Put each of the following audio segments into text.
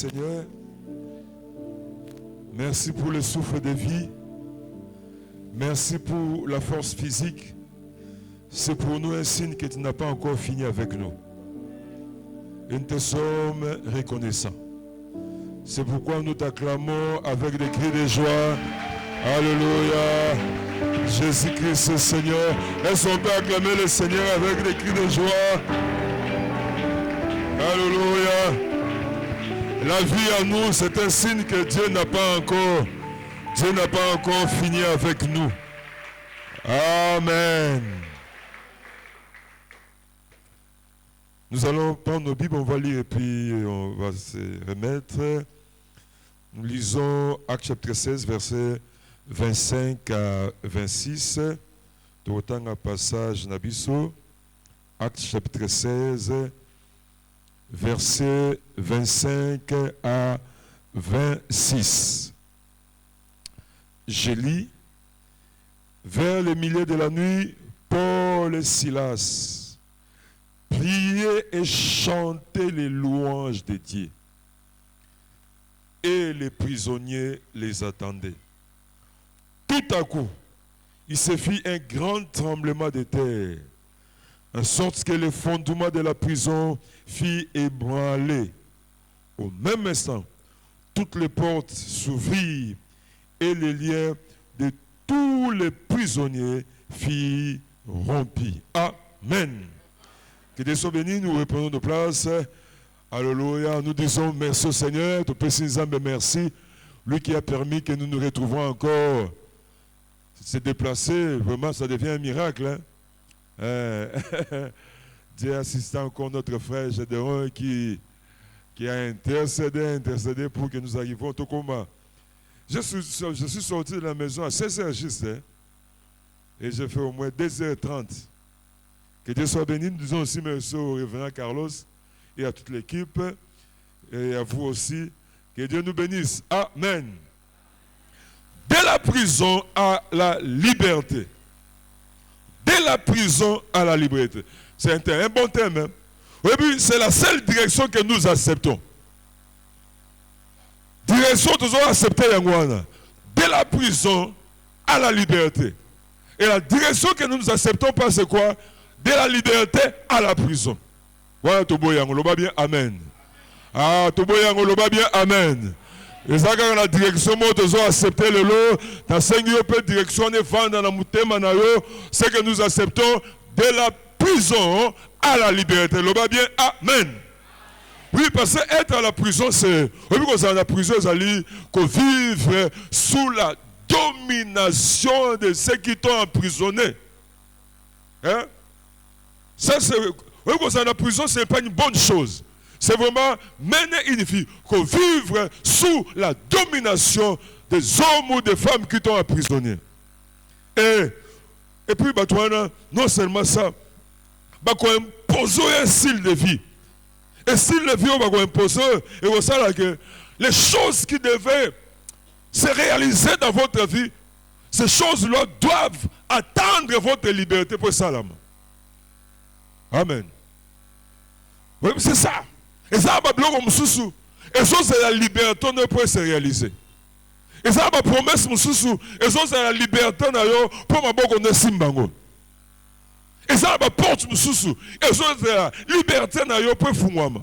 Seigneur. Merci pour le souffle de vie. Merci pour la force physique. C'est pour nous un signe que tu n'as pas encore fini avec nous. Et nous te sommes reconnaissants. C'est pourquoi nous t'acclamons avec des cris de joie. Alléluia. Jésus-Christ est Seigneur. Est-ce qu'on peut acclamer le Seigneur avec des cris de joie? Alléluia. La vie à nous, c'est un signe que Dieu n'a pas encore fini avec nous. Amen. Nous allons prendre nos Bibles, on va lire et puis on va se remettre. Nous lisons Actes chapitre 16, versets 25 à 26. De autant un passage Nabiso. Actes chapitre 16, versets 25 à 26. Je lis. Vers le milieu de la nuit, Paul et Silas priaient et chantaient les louanges de Dieu. Et les prisonniers les attendaient. Tout à coup, il se fit un grand tremblement de terre, en sorte que le fondement de la prison fit ébranler. Au même instant, toutes les portes s'ouvrirent et les liens de tous les prisonniers furent rompus. Amen. Que Dieu soit béni, nous reprenons nos places. Alléluia. Nous disons merci au Seigneur, tout petit merci. Lui qui a permis que nous nous retrouvions encore. Se déplacer, vraiment, ça devient un miracle. Hein? Dieu assiste encore notre frère Gédéon qui a intercédé pour que nous arrivions au combat. Je suis sorti de la maison à 16h juste, hein, et j'ai fait au moins 2h30. Que Dieu soit béni. Nous disons aussi merci au révérend Carlos et à toute l'équipe, et à vous aussi. Que Dieu nous bénisse. Amen. De la prison à la liberté. De la prison à la liberté. C'est un bon thème. Hein? Et puis, c'est la seule direction que nous acceptons. Direction toujours acceptée Yangwana. De la prison à la liberté. Et la direction que nous acceptons pas, c'est quoi? De la liberté à la prison. Voilà, Tobo Yangoloba bien, amen. Ah, Tobo Yangoloba bien, amen. Et ça, quand la direction, nous toujours accepté le lot, dans 5 ans, peut directionner vendre dans la moutée, c'est que nous acceptons de la prison à la liberté. Loba bien, amen. Oui, parce que être à la prison, c'est... Oui, parce que la prison, c'est vivre sous la domination de ceux qui t'ont emprisonné. Hein? Ça, c'est... Oui, parce que la prison, ce n'est pas une bonne chose. C'est vraiment mener une vie, vivre sous la domination des hommes ou des femmes qui t'ont emprisonné. Et puis, non seulement ça, on impose un style de vie. Et si le vieux va imposer, et vous savez que les choses qui devaient se réaliser dans votre vie, ces choses-là doivent attendre votre liberté pour ça. Amen. Oui, c'est ça. Et ça va bloquer mon sous. Et ça, c'est la liberté ne peut se réaliser. Et ça va promesse mon sous. Et ça, c'est la liberté pour ma bonne simbango. Et ça va porte mon sous. Et ça, c'est la liberté pour fumouama.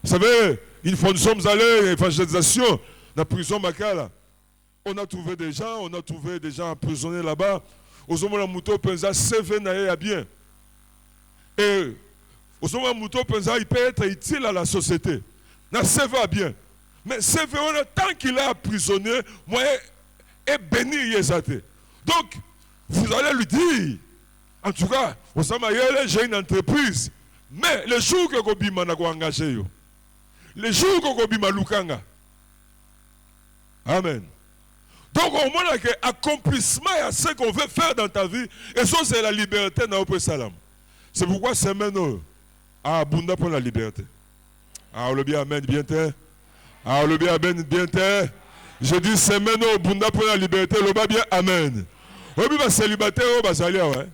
Vous savez, une fois nous sommes allés à l'évangélisation dans la prison Makala. On a trouvé des gens emprisonnés là-bas. Aux hommes la moto pensa CV n'a bien. Et aux hommes la moto pensa il peut être utile à la société. Na CV a bien. Mais CV tant qu'il est emprisonné, moi est béni yezate. Donc vous allez lui dire, en tout cas, au Samaïel, j'ai une entreprise. Mais le jour que Kobima n'a pas engagé, le jour que Kobima Lukanga. Amen. Donc au moins que accomplissement à ce qu'on veut faire dans ta vie, et ça c'est la liberté dans le salam. C'est pourquoi c'est maintenant à Bunda pour la liberté. Ah le bien amen bien terre. Ah le bien amen bien terre. Je dis c'est maintenant Bunda pour la liberté, le bas bien amen. Oui mais célibataire au basalia ouais.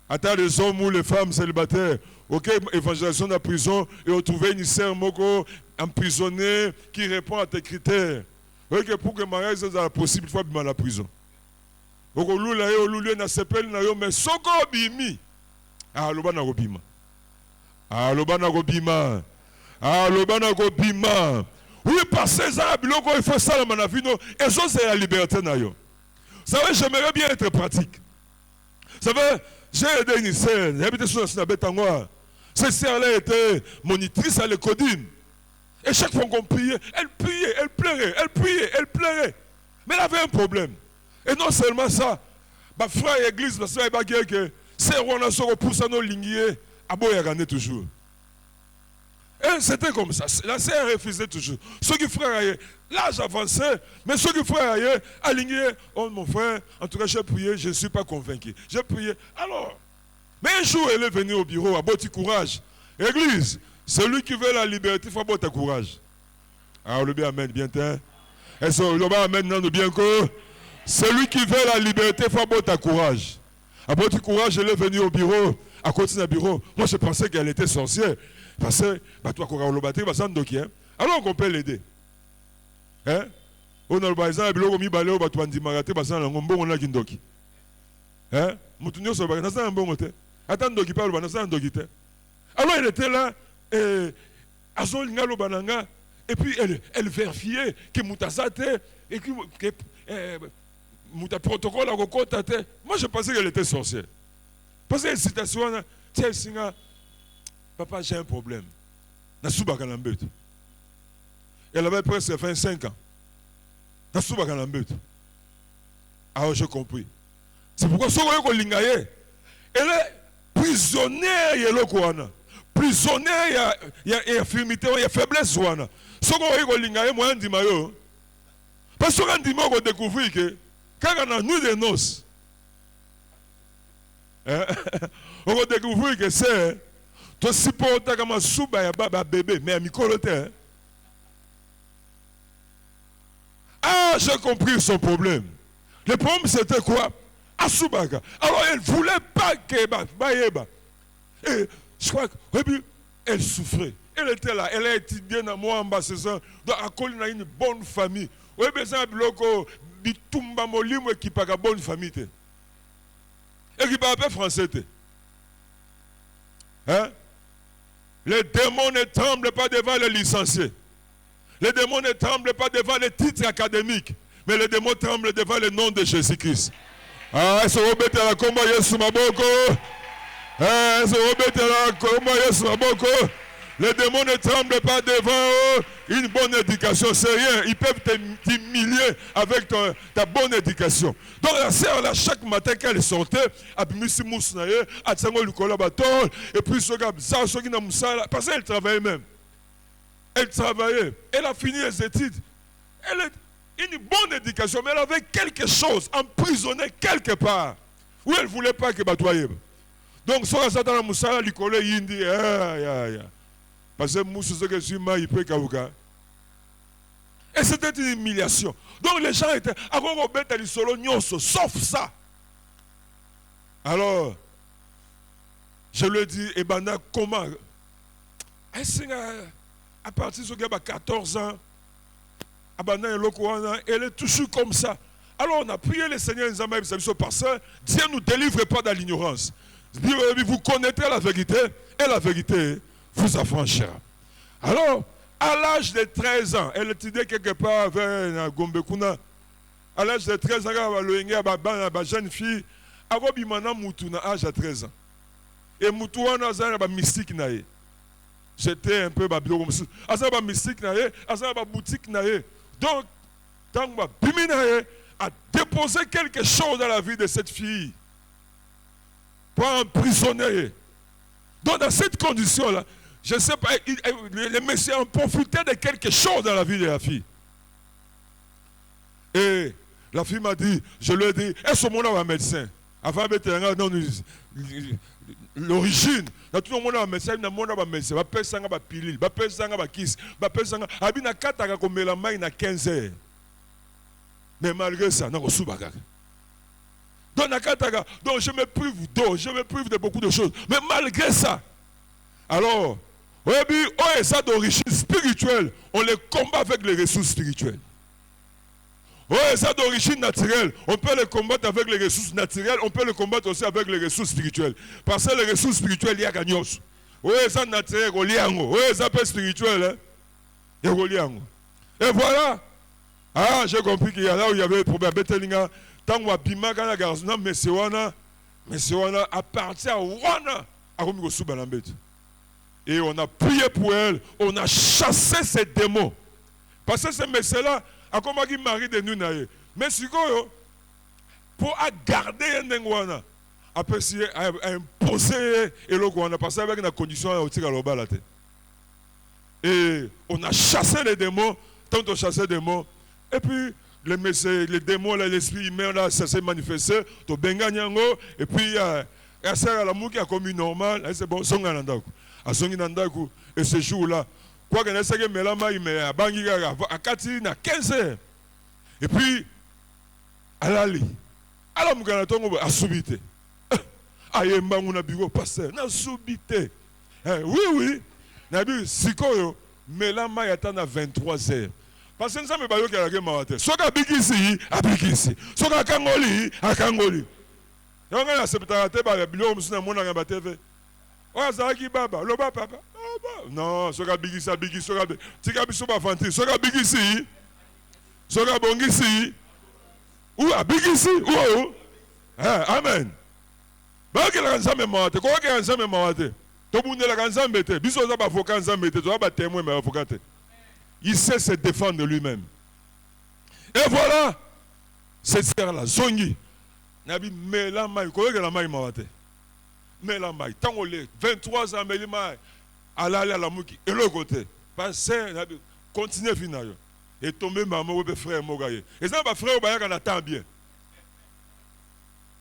Attends les hommes ou les femmes célibataires, ok, évangélisation de la prison, et on trouvait une sœur moko emprisonné qui répond à tes critères. Oui, que pour que le mariage soit possible, il faut bien la prison. Donc, na sepel na yo, mais soko bimi. Ah, loba na robima. Ah, loba na robima. Ah, loba na robima. Oui, parce que ça, il faut ça dans ma vie, et ça, c'est la liberté na yo. Vous savez, j'aimerais bien être pratique. Vous savez, j'ai aidé une sœur, j'habitais sur la Bétangoa. Cette sœur-là était monitrice à l'écodine. Et chaque fois qu'on priait, elle priait, elle pleurait, elle priait, elle pleurait. Mais elle avait un problème. Et non seulement ça, ma frère et l'église, parce que c'est on a ce repousse à nos lignes, à Boyagane toujours. Et c'était comme ça. La sœur refusait toujours. Ceux qui frères, l'âge avançait, mais ceux qui frères, alignés, oh mon frère, en tout cas j'ai prié, je ne suis pas convaincu. J'ai prié. Alors, mais un jour elle est venue au bureau, à petit courage. Église, celui qui veut la liberté, il faut avoir courage. Alors le bien amen, bien t'es. Et ce le bien amen, non, bien que. Celui qui veut la liberté, il faut avoir courage. À petit courage, elle est venue au bureau, à côté d'un bureau. Moi je pensais qu'elle était sorcière. Parce que, alors on peut l'aider. Hein? On a le bazar, on a mis balé au bateau andimarate, parce qu'on a un bon kindoki. Hein? Moutounio se bat, un bon côté. Attends, doki parle, un doki. Alors elle était là, et Azolinga lo bananga, et puis elle vérifiait que Moutasate, et que Mouta protocole à Rokotate. Moi je pensais qu'elle était sorcière. Parce que la citation, tiens, Singa. Papa, j'ai un problème. Elle avait presque 25 ans. Alors j'ai compris. C'est pourquoi elle est prisonnière. Prisonnière, il y a infirmité, il y a faiblesse. Parce qu'on a découvert que quand on a nuit de noces, on a découvert que c'est to supporta kama suba ya baba bébé mais à mikolote. Ah, j'ai compris son problème. Le problème c'était quoi? Asubaka. Alors elle voulait pas que Baïeba. Et je crois qu'elle souffrait. Elle était là, elle a étudié dans moi ambassadeur donc elle a une bonne famille. Oui, mais ça bloco bitumba molimo qui pas bonne famille. Et qui parle pas français. Hein? Les démons ne tremblent pas devant les licenciés. Les démons ne tremblent pas devant les titres académiques. Mais les démons tremblent devant le nom de Jésus-Christ. Ah, est-ce que vous la combat Yesu Maboko? Est-ce que vous la combat Yesu Maboko? Les démons ne tremblent pas devant une bonne éducation. C'est rien. Ils peuvent t'humilier avec ta bonne éducation. Donc la sœur, là, chaque matin qu'elle sortait, et puis parce qu'elle travaillait même. Elle travaillait. Elle a fini les études. Elle a une bonne éducation, mais elle avait quelque chose emprisonné quelque part où elle ne voulait pas que batoye. Donc, soit ça dans la moussala, il collait indi. Parce que Moussa, ce que je suis mal, il peut qu'avouer. Et c'était une humiliation. Donc les gens étaient sauf ça. Alors, je lui ai dit, et ben comment? À partir de 14 ans, elle est toujours comme ça. Alors on a prié le Seigneur parce que Dieu ne nous délivre pas de l'ignorance. Vous connaîtrez la vérité et la vérité vous affranchira. Alors, à l'âge de 13 ans, elle étudiait quelque part vers Gombekuna. À l'âge de 13 ans, elle a une jeune fille. Elle a l'âge de 13 ans. Et Moutouana a une mystique. J'étais un peu mystique. Elle a une mystique, elle a une boutique. Donc, quand elle a déposé quelque chose dans la vie de cette fille, pour emprisonner. Donc, dans cette condition-là, je ne sais pas, les messieurs ont profité de quelque chose dans la vie de la fille. Et la fille m'a dit, je lui ai dit, est-ce que mon médecin? Avant l'origine, tout le monde a un médecin, il y a un médecin, il y a un pilule, il y a un kiss, il y a un 15 heures. Mais malgré ça, il y a un donc je me prive d'eau, je me prive de beaucoup de choses. Mais malgré ça, alors, Oui, oh, ça d'origine spirituelle, on les combat avec les ressources spirituelles. Oh, ça d'origine naturelle, on peut les combattre avec les ressources naturelles, on peut les combattre aussi avec les ressources spirituelles. Parce que les ressources spirituelles, il y a gagnos. Oui, ça naturel, oui, ça peut être spirituel. Hein? Il y a et voilà. Ah, j'ai compris qu'il y a là où il y avait des problèmes. Tant que Bima Gana Garzna, Monsieur Wana, à partir de Wana, et on a prié pour elle, on a chassé ces démons. Parce que ces messieurs-là, à comment ils marient de nous, mais si pour garder un Nengwana, à imposer et le Gwana, parce qu'avec la condition, et on a chassé les démons, tant on chassé les démons, et puis les démons, l'esprit humain, là, ça s'est manifesté, et puis elle sert à l'amour qui a commis normal, c'est bon, et ce jour-là, quoi qu'elle ait fait, à 15 heures, et puis, elle a dit, alors, je a subité. Aïe, on a bureau pasteur, on a subité. Oui. Nabi, Sikoyo, mais là, il y a 23 heures. Parce que nous sommes pas qui a la Soka bikisi, a bikisi. Soka kangoli, a kangoli. Et on a accepté la tête par le bureau, nous sommes en train de oh, ça qui baba, le papa. Non, soka bikisi, a bikisi, soka bikisi. Tika biso ba fanti, soka bikisi. Soka bongisi. Ou a bikisi, ou. Amen. Ba ke la nzambe mawate, ko ke nzambe mawate. Il sait se défendre de lui-même. Et voilà, c'est ça là, Zongi. Nabi Melamai, comment la maille mawate? Melamai, tant qu'on est 23 ans, Melamai, à la mouki, et l'autre côté, passez, continuez finalement. Et tomber maman ou frère Mogaye. Et ça, ma frère, on attend bien.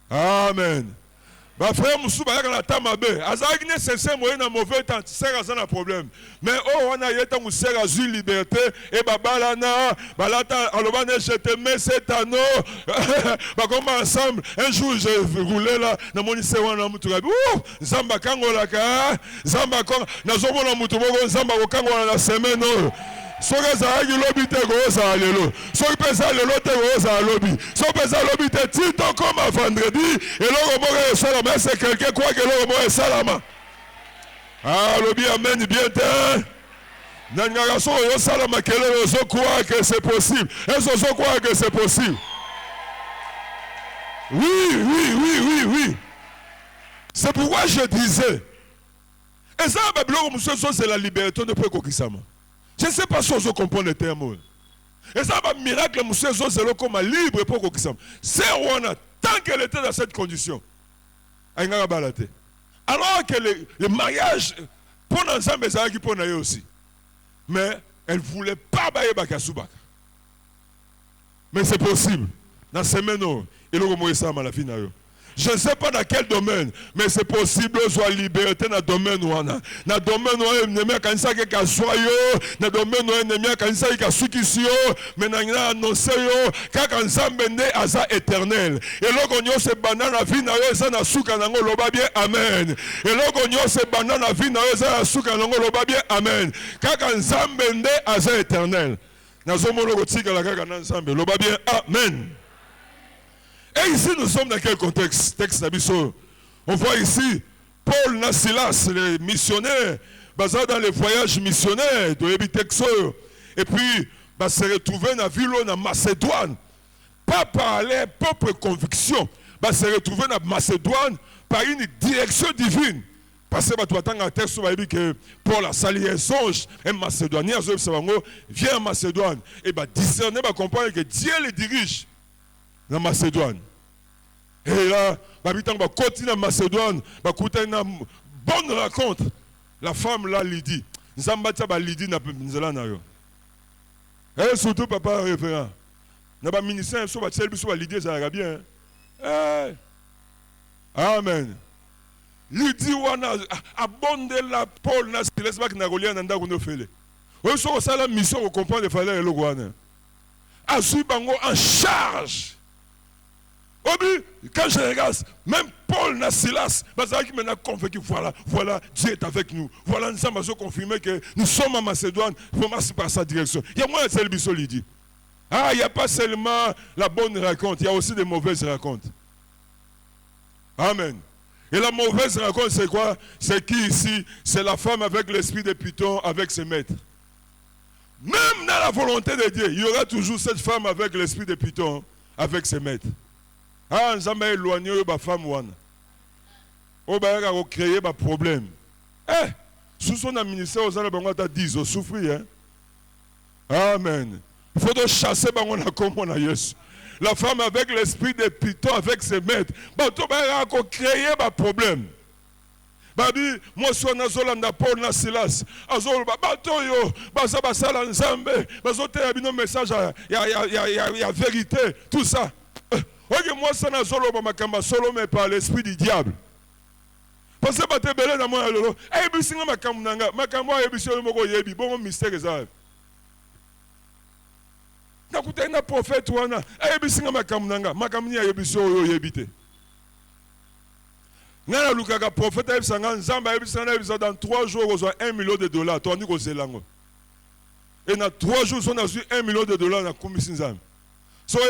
Amen. Ma frère Moussouba a la tamabe. Azak ne cesse moyen na mauvais temps, c'est un problème. Mais oh on a été moussé à une liberté et babalana, balata alobane je te mets cet anneau. Bah comment ensemble un jour je roulais là na moni sewa na mutu gabi. Zamba kangola ka, zamba kon na zomo na mutu boko zamba ko kangola na semaine. Soka za agi lobby te go za lelo. Soka pesa lelo te go za lobby. Soka pesa lobby te tito comme vendredi et l'homme mort salama c'est quelqu'un quoi que l'homme mort salama. Ah lobby amen bien te. Nanga so yo salama que le zo croit que c'est possible. Est-ce zo croit que c'est possible? Oui. C'est pourquoi je disais et ça Babylone c'est la liberté de Pekokisama. Je ne sais pas si on comprend le terme. Et ça va miracle, monsieur, c'est comme libre pour qu'on c'est tant qu'elle était dans cette condition. Alors que le mariage, pour l'ensemble, c'est qui pour nous aussi. Mais elle ne voulait pas bailler Bakasubak. Mais c'est possible. Dans ces semaine, il y a ça à la fin. Je ne sais pas dans quel domaine, mais c'est possible de soit liberté dans le domaine où on a. Dans le domaine où on a quand ça qui est soyeux, dans le domaine où on a quand ça qui est soukisio, mais on a annoncé quand ça mène à ça éternel. Et là qu'on y a ces bananes à vie, ça n'a souka nango loba bien amen. Et là qu'on y a ces bananes à vie, ça n'a souka nango loba bien amen. Quand ça mène à ça éternel. Dans ce moment où tika la kaka ensemble loba bien amen. Et ici, nous sommes dans quel contexte? Texte d'Abisso. On voit ici Paul Nasilas, les missionnaires, basés dans les voyages missionnaires de Ebitexo. Et puis, se retrouver dans la ville en Macédoine. Pas par leur propre conviction. Se retrouver dans Macédoine par une direction divine. Parce que tu attends un texte que Paul a sali un songe, un Macédonien, vient en Macédoine. Et discerner, comprendre que Dieu les dirige. Dans Macédoine. Et là, habitant va continuer en Macédoine, va écouter une bonne rencontre. La femme là, Lydie. Zambata ba Lydie na Nzalana yo. Et surtout papa référent. Na ba ministère so ba tselbi so ba Lydie ça va bien. Amen. Lydie wana abonde la Paul na Silas ba na golia na ndako no fele. O so ça la mission au comprendre fallait le wana. Asu bango en charge. Oh, Quand je regarde, même Paul na Silas, qui m'a convaincu, voilà, Dieu est avec nous. Voilà, nous avons confirmé que nous sommes en Macédoine, il faut marcher par sa direction. Il y a moins de Bissol, il dit. Il n'y a pas seulement la bonne raconte, il y a aussi des mauvaises racontes. Amen. Et la mauvaise raconte, c'est quoi? C'est qui ici? C'est la femme avec l'esprit de Python, avec ses maîtres. Même dans la volonté de Dieu, il y aura toujours cette femme avec l'esprit de Python, avec ses maîtres. Nous avons éloigné la femme. On va créer des problèmes. Sous son ministère, on a 10 ans, souffrir. Amen. Il faut chasser comme Jésus. La femme avec l'esprit de Python, avec ses maîtres. On va créer des problèmes. Babi, moi je suis en Paul na Silas. Azol bato yo, basala nzambe, bazote un message il y a vérité, tout ça. OK, moi ça na solo ba makamba solo mais par l'esprit du diable. Parce que baté belé na moi lolo, bisinga makambo nanga, makambo ebisio moko yebi, bon mystère ça. Na kuta na prophète wana, bisinga makambo nanga, makambo ni ebisio yo yebite. Dans 3 jours, on a $1 million. Et dans 3 jours, on a reçu $1 million dans la commission. Si on a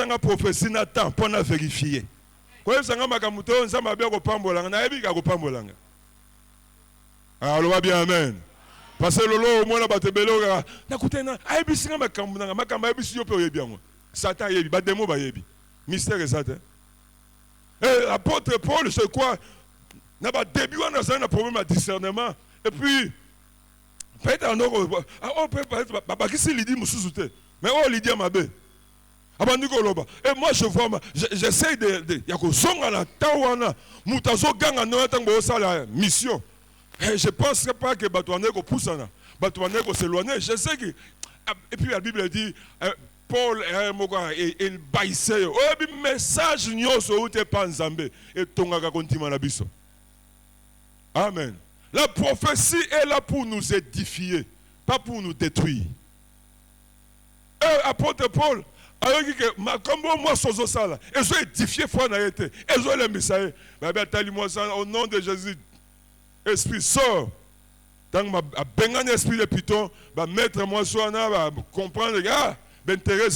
une prophétie, pour vérifier. Alors, bien, amen. Parce que lolo au moins la batebelo na kutena aibisinga makamba ebisi yo pe yebiango Satan yebi ba demo ba yebi mystère Satan. Et l'apôtre Paul c'est quoi? Na ba début on a un problème de discernement et puis peut-être on peut pas qui c'est l'idée mususute mais on l'idée mabe abandiko loba et moi je vois j'essaie de yako songa na tawana mutazo ganga no tango sala mission. Je ne pense pas que Batouane pousse s'éloigner. Je sais que. Et puis la Bible dit Paul il baissait. Le message n'y pas Nzambe et Tonga continue la biso. Amen. La prophétie est là pour nous édifier, pas pour nous détruire. Apôtre Paul, alors que comme moi sozo sala, ils ont édifié foi na été. Ils ont le message. Au nom de Jésus. Esprit sort. Tant que je un esprit de Python, je vais mettre moi sur va comprendre l'intérêt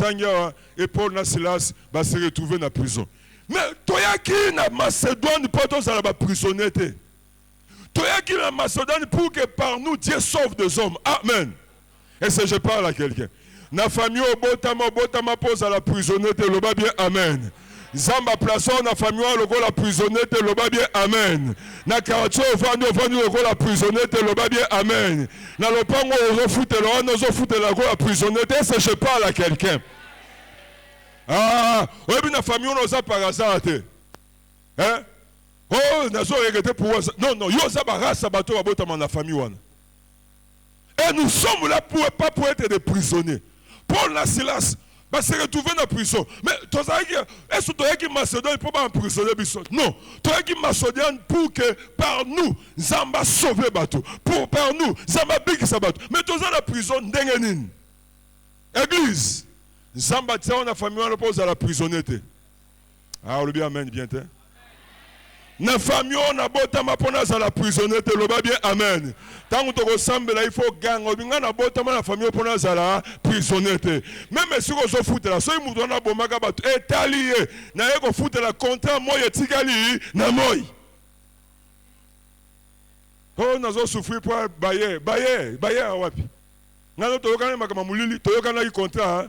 et Paul Silas va se retrouver dans la prison. Mais toi qui na Macédoine pas dans la prisonnier. Toi qui na Macédoine pour que par nous Dieu sauve des hommes. Amen. Et si je parle à quelqu'un. Na famille au botama pose à la prisonnier le bas bien amen. Zamba plaçon na famille le la prisonnette le bas bien amen. Na quartier vendu le la prisonnette le bas bien amen. Na lopango on foute la prisonnette c'est je parle à quelqu'un. Oui na famille on a par hasard. Hein? Oh na zo regretté pour non yo za barasa bato abotama na famille wana. Et nous sommes là pas pour être des prisonniers. Paul na Silas va se retrouver dans la prison. Mais est-ce que tu as Macédoine pour pas emprisonner Bissot? Non. Tu as Macédoine pour que par nous, Zamba sauve bateau. Pour par nous, Zamba big sa bateau. Mais tu as la prison d'Engenin. Église. Zamba tient on a famille on pose à la prisonnette. Ah, le bien amen bien te. Na famille on a botama pona à la prisonnette le ba bien amen. Tant que tu ressembles là il faut gagner. On a botama la famille pona à la prisonnette. Même si on se fout là, so il nous donne bomaka bato étalé. Na yeko fout la contrat moy etikali na moy. Oh nazo souffrir pour bayer wapi. Ngalo to yokana makama mulili to yokana contrat.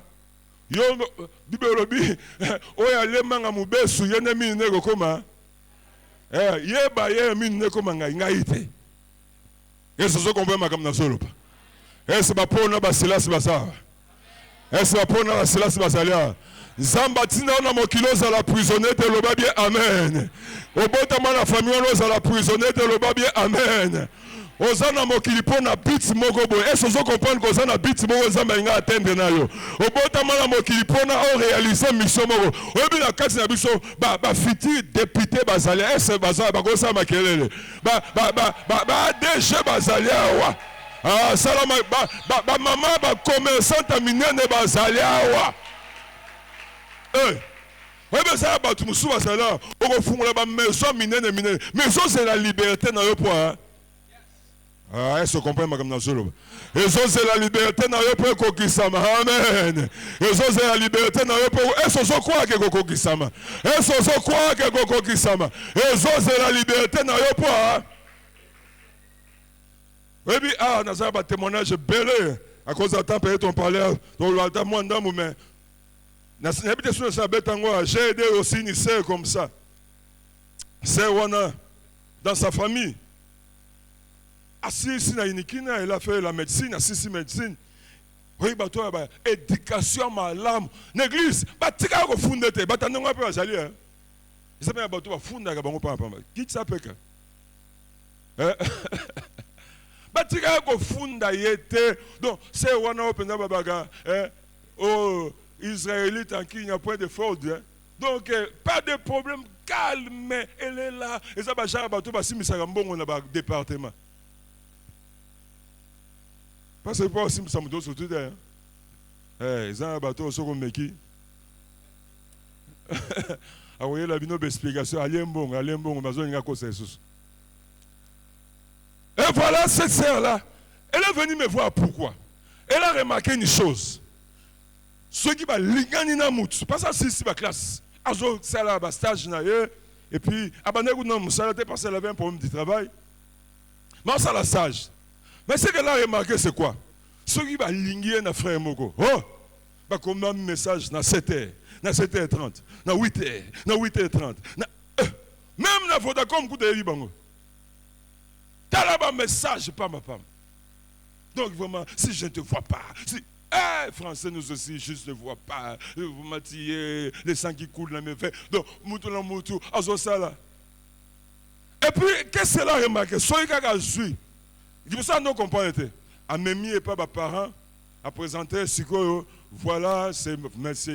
Yo bibolobi oya lemanga mubesu yene mine kokoma. Ye baye mine koma ngai te. Est-ce que vous comprenez comme dans solo? Est-ce que Paul na Silas basa? Est-ce que Paul na Silas basalia? Zambatina na mokiloza la prisonnette le ba bien amen. Obotama la famille on la prisonnette le ba bien amen. Ozana mokilipo na bit mogobo. Est-ce que vous comprenez que ozana bit mogo zamba nga atteindre na yo? Obotama la mokilipo na o réaliser mission mogo. Obi na kati na biso ba fiti député bazalia. Est-ce que baza ba ko sa makelele? Ba DG bazalia wa. Ah, salama, maman, commerçante à minene, bazaliawa. Oui, mais ça, tu me souviens, ça là. On refond la maison minene. Maison, c'est la liberté dans le point. Ah, elle se comprend, madame Nazolo. Maison, c'est la liberté dans le point Kokisama. Amen. Maison, c'est la liberté dans le point. Est-ce que quoi que Kokisama? Est-ce que quoi que Kokisama? Maison, c'est la liberté dans le point. Oui, puis, ah, nous avons un témoignage belé. À cause de temps, peut-être on parlait, on l'a moins d'un moment. J'ai aidé aussi une sœur comme ça. Sœur Wana, dans sa famille. Assisi na Inikina, elle a fait la médecine, assisi médecine. Oui, bah toi, éducation malamu. L'église, bah tu as refondé, bah t'as n'importe quoi à aller. Il s'appelle bah toi fondé, bah on parle pas. Qui ça peut que? Bah tu as refondé, yété. Donc c'est Wana open babaga, oh. Israélite en qui il n'y a point de faute. Hein? Donc, pas de problème, calme, elle est là. Et ça va faire un si nous sommes bon, on a un département. Parce que pas si nous sommes tous autour d'elle. Ils ont un bateau sur le Meki. Ah oui, la binobe explication. Allez bon, on va faire une cause. Et voilà cette sœur-là. Elle est venue me voir pourquoi. Elle a remarqué une chose. Ceux qui vont ligner na moutou, pas ça c'est ma classe. Azo c'est là stage na et puis abané ou non ça était parce qu'elle avait un problème de travail. Mais ça la sage. Mais ce qu'elle a remarqué c'est quoi? Ceux qui vont ligner na frère Moko. Oh, bah comme un message na 7h, na 7h30, na 8h, na 8h30. Même na Vodacom coup de Libango. T'as là un message pas ma femme. Donc vraiment si je ne te vois pas, si Français, nous aussi, juste ne voient pas. Vous m'attirez, les sangs qui coulent dans mes veines. Donc, moutou la moutou, azo ça là. Et puis, qu'est-ce que là remarqué? Soyez qu'à jouer. Il faut ça nous comprendre. À Mémi et pas mes parents, à présenter, voilà, c'est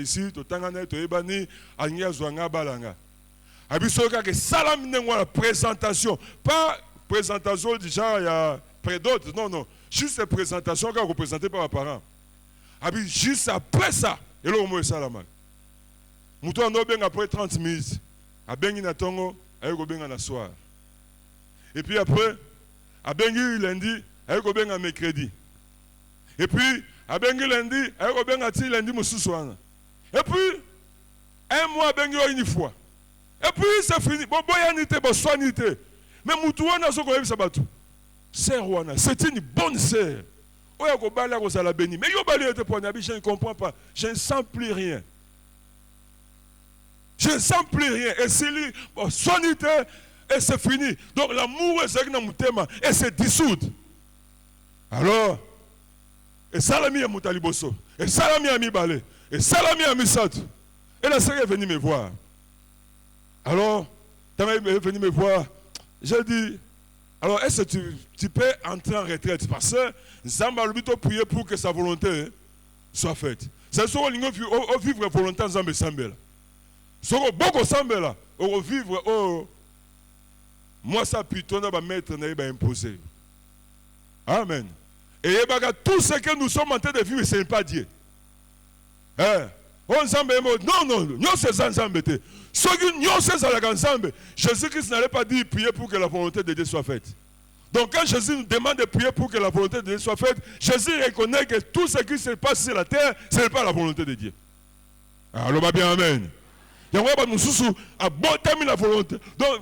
ici, tout le temps, tout ebani, à Nia Zouanga Balanga. Et puis, soyez qu'à salam la présentation. Pas présentation du genre, il y a près d'autres. Non, non. Juste la présentation qu'a représentée par mes parents. Et juste après ça, et là, on m'a dit ça là. Mouton a bien après 30 minutes. A bien il a tongo, a eu bien la soir. Et puis après, a bien lundi, a eu bien mercredi. Et puis, a bien lundi, a eu bien lundi moussousouana. Et puis, un mois, a bien une fois. Et puis, c'est fini. Bon, boyanité, bon, soignité. Mais Mouton a ce qu'on a vu ça batou. C'est une bonne sœur. Mais je ne comprends pas. Je ne sens plus rien. Je ne sens plus rien. Et c'est lui, sonité, et c'est fini. Donc l'amour est dans mon thème, et c'est dissoute. Alors, et Salami a Moutaliboso, et Salami a Mibale, et Salami a Misat. Et la sœur est venue me voir. Alors, quand elle est venue me voir, j'ai dit, alors, est-ce que tu peux entrer en retraite? Parce que Zamba a prié pour que sa volonté soit faite. C'est ce qu'on vivre volontairement Zamba Sambela. Ce qu'on beaucoup Sambela, on vivre, moi ça plutôt va mettre n'a imposé. Amen. Et tout ce que nous sommes en train de vivre, ce n'est pas Dieu. Non, c'est ça Zamba. Ceux qui n'ont pas ça ensemble, Jésus-Christ n'allait pas dire prier pour que la volonté de Dieu soit faite. Donc quand Jésus nous demande de prier pour que la volonté de Dieu soit faite, Jésus reconnaît que tout ce qui se passe sur la terre, ce n'est pas la volonté de Dieu. Alors, bien, amen. Il y a un bon terme la volonté. Donc,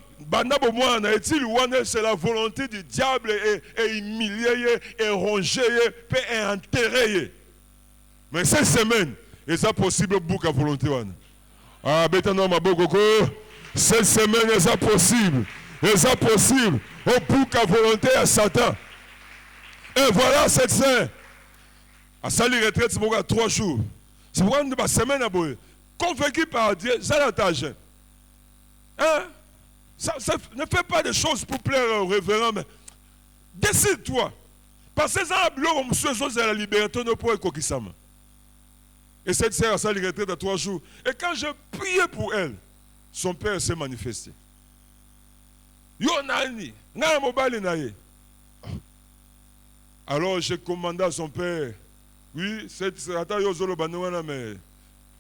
c'est la volonté du diable et humilier, et ronger, et enterrer. Mais cette semaine, est ça possible pour la volonté? Ah, cette semaine, est ça possible? Est ça possible? Au pour la volonté à Satan. Et voilà cette scène. À salir retraite, c'est pourquoi 3 jours. C'est pourquoi nous avons semaine à boire. Convaincu par Dieu, ça l'attache. Hein? Ça, ne fais pas des choses pour plaire au révérend, mais décide-toi. Parce que ça, c'est la liberté, ne peut pas être. Et cette sœur a sali retraite à 3 jours. Et quand je priais pour elle, son père s'est manifesté. Yo nani, na mobile naye. Alors j'ai commandé à son père. Oui, c'est attends yozolo banwana mais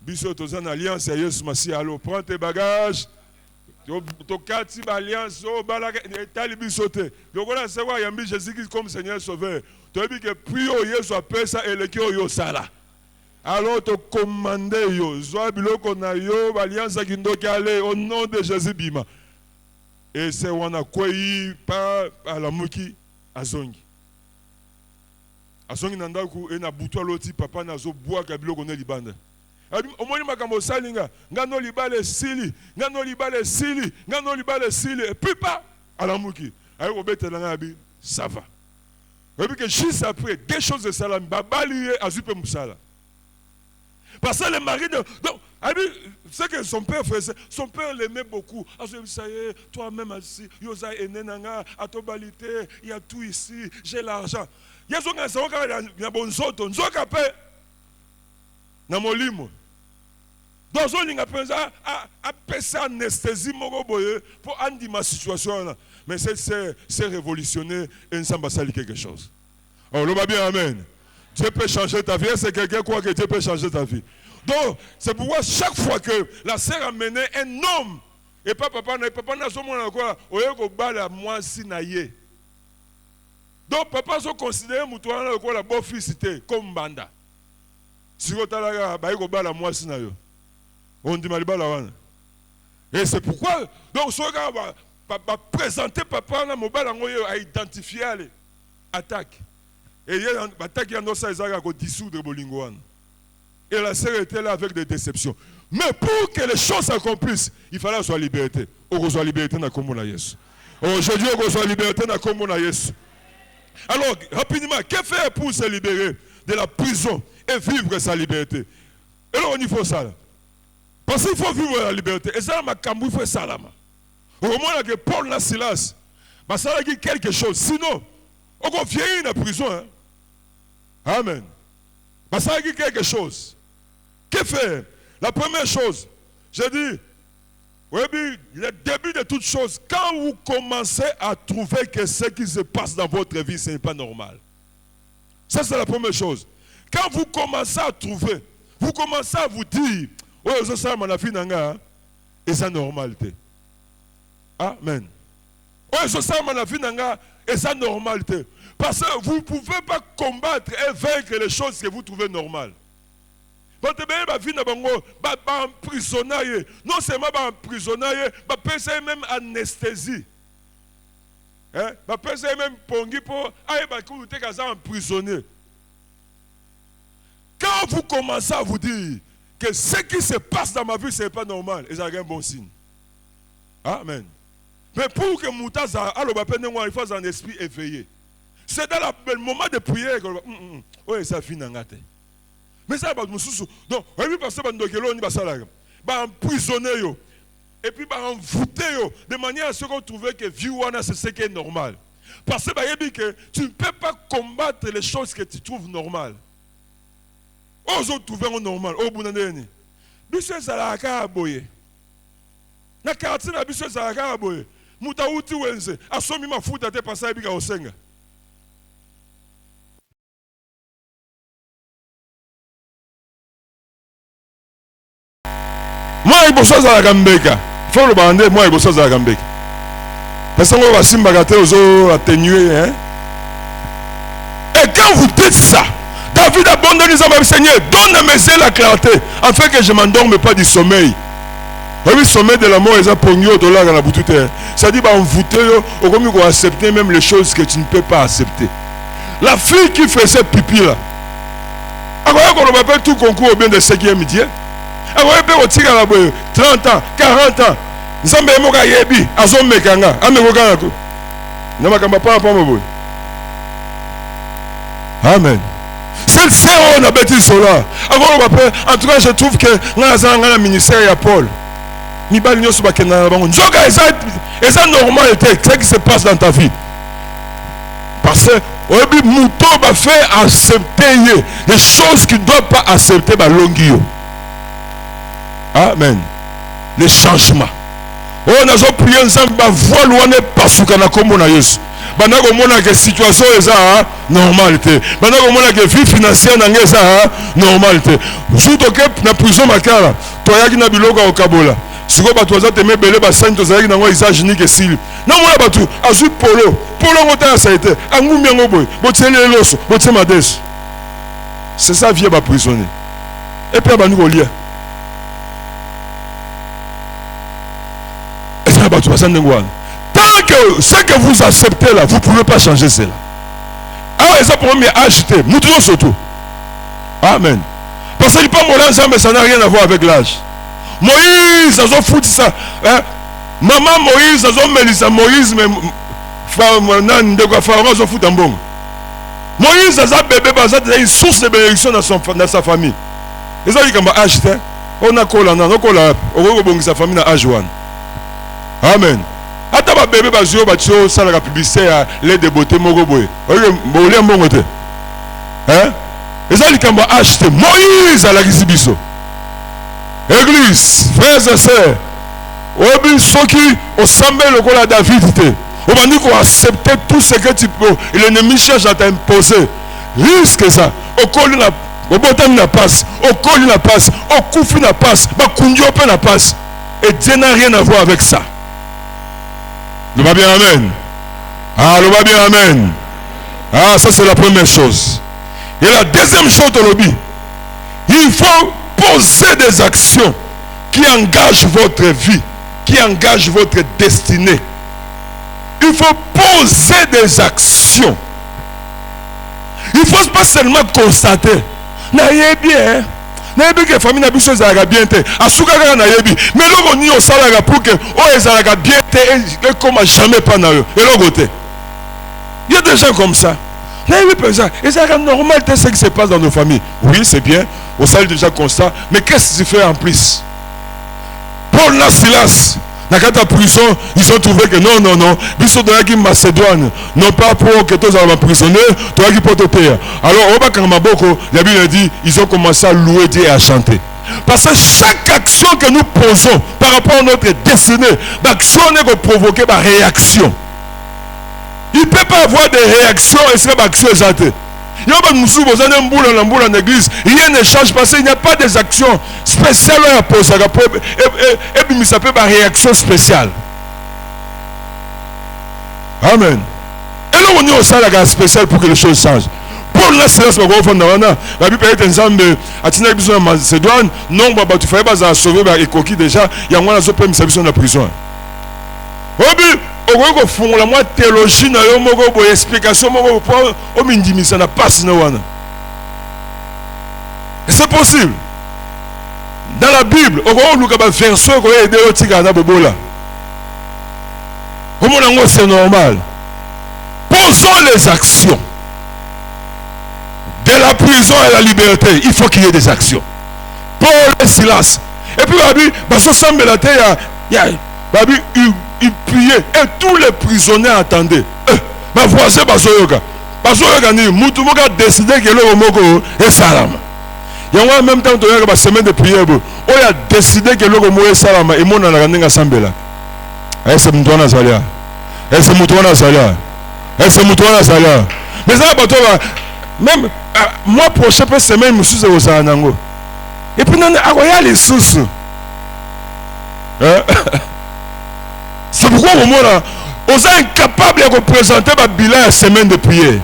biso tozan alliance ya Yesu Masi. Alors prends tes bagages. To kati ba alliance o balaka etali biso te. Donc on a savoir yambi Jésus-Christ comme Seigneur sauveur. Tu dis que puis Yesu appelle ça eleki yo sala. Alors te commander yo zo biloko na yo alliance ki ndoki ale au nom de Jésus bima. Et c'est wana kwei pa ala muki azongi. Azongi nandaku ena butwa loti papa nazo bois kabilo kone libanda. Omoni makambo salinga ngano libale sili ngano libale sili ngano libale sili et puis pas ala muki. Ayo obete na bi ça va. Et puis que juste après des choses de salam babali azupe musala. Parce que le mari de donc c'est que son père faisait, son père l'aimait beaucoup. Ça y est, toi-même assis, yosa enenanga, atobalité, il y a tout ici, j'ai l'argent. Il y a son garçon qui a bon soto, nzoka pe na molimo. Donc on a pensé à passer anesthésie pour andi ma situation là. Mais c'est révolutionner et ça va salir quelque chose. Alors, l'homme a bien amen. Dieu peut changer ta vie. C'est quelqu'un qui croit que Dieu peut changer ta vie. Donc, c'est pourquoi chaque fois que la sœur a mené un homme, et pas papa n'a son monde encore, on a la moisi naïe. Donc, papa sont considérés la bonne fils comme banda. Si on a la moisi naïe, on dit malibala wana. Et c'est pourquoi, donc, ce gars va présenter papa à identifier les attaques. Et il y a une attaque qui a dissoudre Bolingo. Et la sœur était là avec des déceptions. Mais pour que les choses s'accomplissent, il fallait soit liberté. On soit liberté dans Komona Yesu. Aujourd'hui, on soit liberté dans Komona Yesu. Alors, rapidement, que faire pour se libérer de la prison et vivre sa liberté? Et là, il faut ça. Là. Parce qu'il faut vivre la liberté. Et ça, il faut ça. Là. Au moment que Paul et Silas, ça a dit quelque chose. Sinon, on va vieillir dans la prison. Hein? Amen. Ça a dit quelque chose. Que faire? La première chose, j'ai dit, oui, le début de toute chose, quand vous commencez à trouver que ce qui se passe dans votre vie, ce n'est pas normal. Ça, c'est la première chose. Quand vous commencez à trouver, vous commencez à vous dire, oui, ça, mon affaire, et c'est normalité. Amen. Oui, ça, mon affaire, et c'est normalité. Parce que vous ne pouvez pas combattre et vaincre les choses que vous trouvez normales. Votre vie va emprisonner. Non seulement va emprisonner, va passer même anesthésie. Va passer même pongi pour emprisonner. Quand vous commencez à vous dire que ce qui se passe dans ma vie, ce n'est pas normal, et ça a un bon signe. Amen. Mais pour que Moutaza, il faut un esprit éveillé. C'est dans le moment de prière que oui, ça finit en gâté. Mais ça va donc, oui, parce que va emprisonner et puis va envoûter de manière à ce qu'on trouve que vivre c'est ce qui est normal. Parce que tu ne peux pas combattre les choses que tu trouves normales. Aux autres trouver normal, au bout d'un année. Biso salaka aboye. Na quartier na biso salaka aboye. Mutauti wenze, asomi mafuta te pasa bika osenga. Moi, il faut ça à la Gambeka. Il faut le bander, moi, il faut ça à la Gambeka. Parce qu'on va s'imbagatrer aux autres atténués. Hein? Et quand vous dites ça, David a bon dans Seigneur, donne mes la clarté, afin que je ne m'endorme pas du sommeil. Le sommeil de la mort, ils ont pogné au dollar dans la boutique. Ça dit, envoûter, au comme il accepter même les choses que tu ne peux pas accepter. La fille qui faisait pipi là, alors qu'on appelle tout concours au bien de 5e midi. Alors, on tire à la 30 ans, 40 ans. Nzambe moka yebi, azome kanga, amekokanga ko. Namakamba pa pa mobo. Amen. C'est on a bâti cela. En tout cas, je trouve que dans le ministère de Paul, c'est normal ce qui se passe dans ta vie. Parce que Mouton va faire accepter les choses qu'il ne doit pas accepter. Amen. Les changements. On a prié ensemble, voix loin parce qu'on a comme on a banda komona que situation eza normalité banda komona que vie financière na ngeza normalité surtout que na prison makala toyaki na biloko okabola siko bato baza teme belé basani tozalaki nango usage unique esili namona bato azwi polo ngota ya saite angumi yango boye botieli loso botie madeso c'est ça vie ba prisonnier et puis abandi kolia et ça bato basani ndenge wana tant que ce que vous acceptez là vous pouvez pas changer cela alors ça pour me acheter nous toujours surtout amen parce que pas mon âge mais ça n'a rien à voir avec l'âge. Moïse a foutu ça maman Moïse a melissa Moïse mais nan de quoi Pharaon a foutu en bon Moïse a bébé bazat une source de bénédiction dans sa famille et ça dit qu'on va acheter on a collé on a sa famille na âge one amen ata ba bébé bazio batio ça la publicité à l'aide de beauté moko boy bolé mbongo te hein et ça dit qu'on va acheter Moïse à la Gizibiso. Église, frères et sœurs, obi soki osambe lokola David te. Obandi ko accepter tout ce que tu peux. L'ennemi cherche à t'imposer. Risque ça. Okoli na obotami na passe, okoli na passe, okufi na passe, ba kundio pe na passe. Et Dieu n'a rien à voir avec ça. Le va bien amen. Ah, le va bien amen. Ah, ça c'est la première chose. Et la deuxième chose de l'obi, il faut poser des actions qui engagent votre vie, qui engagent votre destinée. Il faut poser des actions. Il ne faut pas seulement constater. N'ayez bien. N'ayez bien que la famille n'a pas besoin de bien. Asukara n'ayez bien. Mais là, on y a salaire pour que on bien et comme jamais pas na eux. Et là, côté. Il y a des gens comme ça. Et c'est normal ce qui se passe dans nos familles. Oui, c'est bien. On salue déjà constat. Mais qu'est-ce que tu fais en plus? Paul Silas, dans la prison, ils ont trouvé que non. Ils sont dans la Macédoine. Non pas pour que tous soient emprisonnés, tu as qui porte au père. Alors, au Bakamaboko, la Bible dit, ils ont commencé à louer Dieu et à chanter. Parce que chaque action que nous posons par rapport à notre destinée, l'action est provoquée par réaction. Il ne peut pas avoir de réaction et c'est l'action exaltée. Il y a pas de moussou, vous avez un boule en église. Rien ne change parce qu'il n'y a pas des actions spéciales à poser. Et puis, ça peut pas réaction spéciale. Amen. Et là, on est au salaire spécial pour que les choses changent. Pour la séance, on va faire la Bible est ensemble. À Tina Bison, Macédoine, non, tu fais pas à sauver les coquilles déjà. Il y a un peu de la prison. Ogo fongola moi théologie na yo moko bo explication moko po o mindimisa na passe na wana. C'est possible. Dans la Bible, ogo luka ba verset ko aider o tika na bobola. Comment c'est normal. Posons les actions. De la prison à la liberté, il faut qu'il y ait des actions. Paul et Silas. Et puis babi ba so sambela te ya babi il priait et tous les prisonniers attendaient. Ma voisin Basoyoga. Basoyoga ni Moutumoga décidé que le Moko est salam. Il y a en même temps une semaine de prière. On a décidé que le Moko est salam et mon ananga sambela. Est-ce que Moutouna Salia? Est-ce que Moutouna Salia? Est-ce que Moutouna Salia? Mais ça même moi prochaine semaine je suis au Sanango. Et puis non a les sources. C'est pourquoi au moment là, on est incapable de représenter ma bilan à la semaine de prière.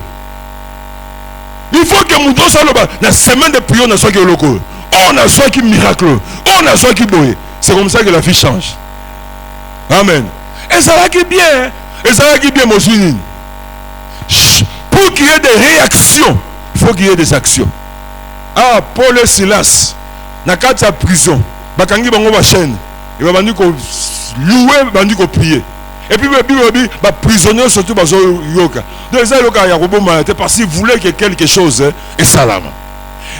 Il faut que nous donnions la semaine de prière, on a soit qui est local, on a soit qui miracle, on a soit qui boye. C'est comme ça que la vie change. Amen. Et ça va qui bien, et ça va qui bien, mon souvenir. Pour qu'il y ait des réactions, il faut qu'il y ait des actions. Ah, Paul et Silas, dans la prison, bakangi bango ba chaîne, il va venir louer, bandi ko prier. Et puis les prisonniers surtout bazo yoka. Donc ça yoka ya roboma parce qu'il voulait que quelque chose est salama.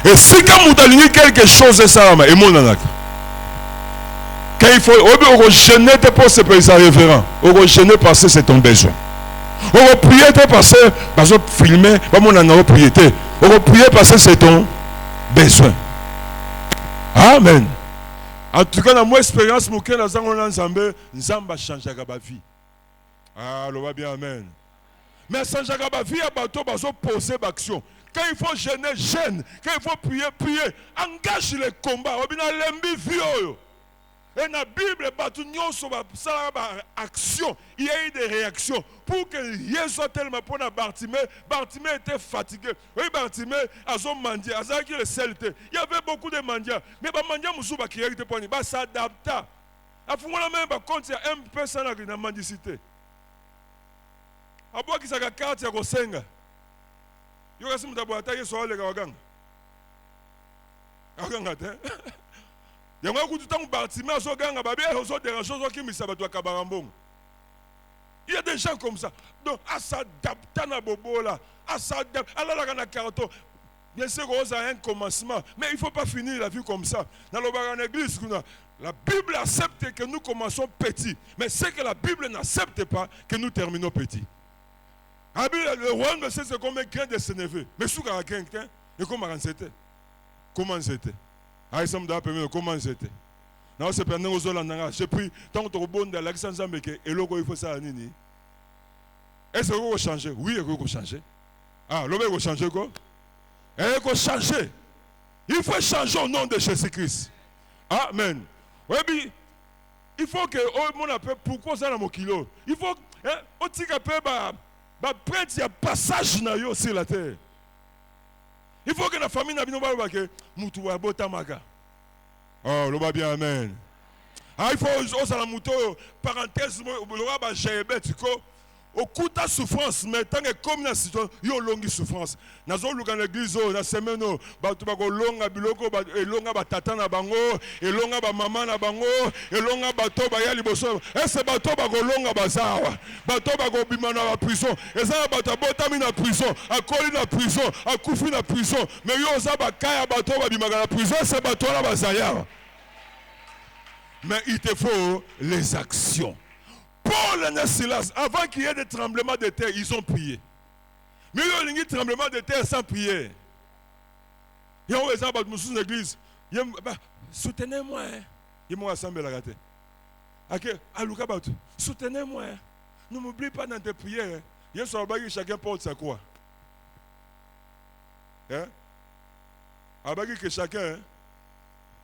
Et si quand vous avez quelque chose est salama et mon anak. Quand il faut au gêner pour se payer ça référent. Au gêner parce que c'est ton besoin. Au prier parce que bazo filmer, pas mon anak prier. Au prier parce que c'est ton besoin. Amen. En tout cas, dans mon expérience, je suis ensemble, Nzamba change la vie. Ah, le va bien, amen. Mais sans jamais vie à bateau, poser d'action. Quand il faut gêner, gêne. Quand il faut prier, prier. Engage les combats. Et dans la Bible, action. Il y a eu des réactions. Pour que Jésus soit tellement pour Bartimée, Bartimée était fatigué. Oui, Bartimée, a son mendiant, a qui le selte. Il y avait beaucoup de mendiants. Mais les mendiants Moussouba qui était pour nous, s'adapta. A fond la même compte, il y a un peu sans la mendicité. A boire qui s'est carte, il y a un senga. Il y a un peu sur les gars. Il y a un coup de temps où Bartimée a son gang, il y a des gens comme ça. Donc, à s'adapter à Bobola, à s'adapter à la carton. Bien sûr, on a un commencement, mais il ne faut pas finir la vie comme ça. Dans l'église, la Bible accepte que nous commençons petit, mais c'est que la Bible n'accepte pas que nous terminons petit. Le roi ne sait comme un grain de Sénévé. Mais sous un grain, et comment c'était? Comment c'était? Comment c'était? Non, c'est pas nous aux j'ai pris tant que bon de l'Alexandre et le il faut ça. Est-ce que vous changer? Oui, il faut changer. Ah, l'homme va changer quoi? Il faut changer. Il faut changer au nom de Jésus-Christ. Amen. Oui, il faut que on appelle pourquoi ça dans mon kilo. Il faut on dit que prêtre il y a passage sur la terre. Il faut que la famille n'a pas que Moutoua Botamaga. Oh, le bien, amen. Il faut oser la mouton, parenthèse, le roi au coup de souffrance, mais tant que comme la situation, il y a une longue souffrance. Dans l'église, dans la semaine, il y a une longue tata na bango, et longue maman na bango, et longue bateau baya liboso. Et ce bateau bago longue bazawa, bateau bago bimana na prison. Et ça bateau botami na prison, a koli na prison, a koufi na prison. Mais yo za bakaya bateau babimaka na prison, ce bateau là bazaya. Mais il te faut les actions. Paul et Silas, avant qu'il y ait des tremblements de terre, ils ont prié. Mais il y a eu des tremblements de terre sans prière. Il y a eu des gens qui l'église. Soutenez-moi. Il m'a assemblé la gâte. Soutenez-moi. Ne m'oublie pas dans tes prières. Il y a un chacun porte sa croix. Abagi que chacun.